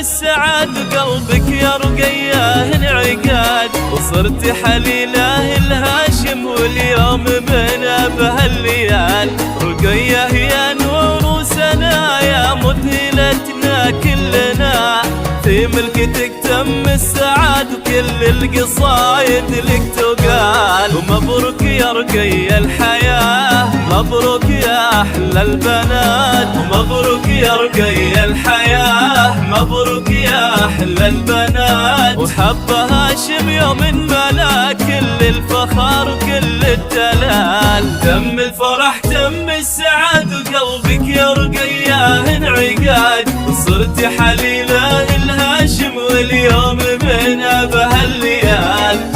السعاد قلبك يا رقية انعقاد، وصرت حليله الهاشم واليوم من بهالليال. رقية يا نور سنا يا مذهلتنا كلنا، في ملكتك تم السعاد وكل القصايد لك تقال. ومبروك يا رقية الحياة، مبروك يا أحلى البنات، ومبروك يا رقية الحياة، مبروك يا أحلى البنات. وحب هاشم يوم ملا كل الفخر وكل الدلال، تم الفرح تم السعاد وقلبك يا رقية انعقاد، وصرت حليله الهاشم واليوم من بهالليال.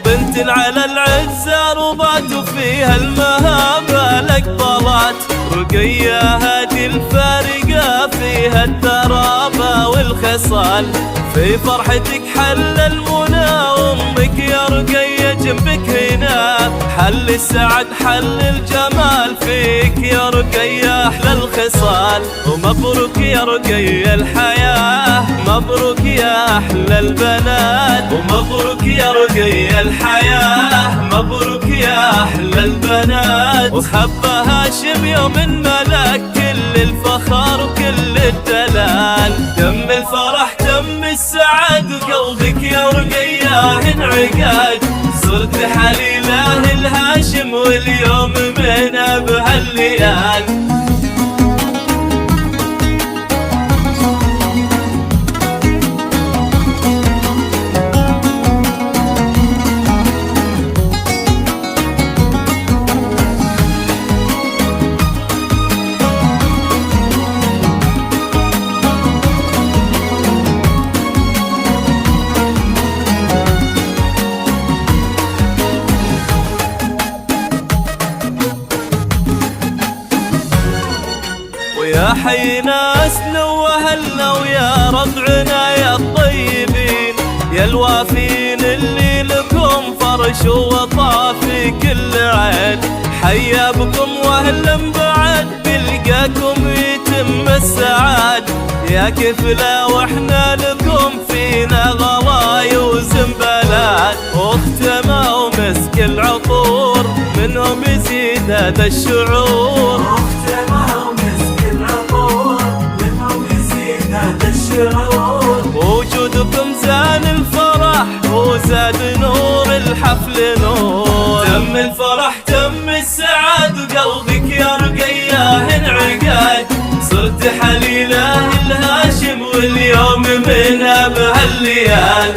بنت على العزة ربات وفيها المهابة لك طلعت. رقية هذه الفارقة فيها الترابة والخصال، في فرحتك حل المنى وامك يا رقية جنبك هنا. حل السعد حل الجمال فيك يا رقية احلى الخصال. ومبروك يا رقية الحياة، مبروك يا احلى البنات، ومبروك يا رقية الحياة، مبروك يا احلى البنات. وحب هاشم يوم ملاك كل الفخر وكل الدلال، تم الفرح تم السعاد وقلبك يا رقية انعقاد، صرت حليله الهاشم واليوم من بهالليال. ويا حي ناسنا واهلنا ويا ربعنا يا الطيبين، يا الوافين اللي لكم فرش ووطا في كل عين. حيا بكم واهلا بعد بلقاكم يتم السعاد، يا كفلا واحنا لكم فينا غلاي وزنبلات. واختما ومسك العطور منهم يزيد هذا الشعور، وجودكم زان الفرح وزاد نور الحفل نور. تم الفرح تم السعاد وقلبك يا رقية انعقاد، صرت حليله الهاشم واليوم من بهالليال.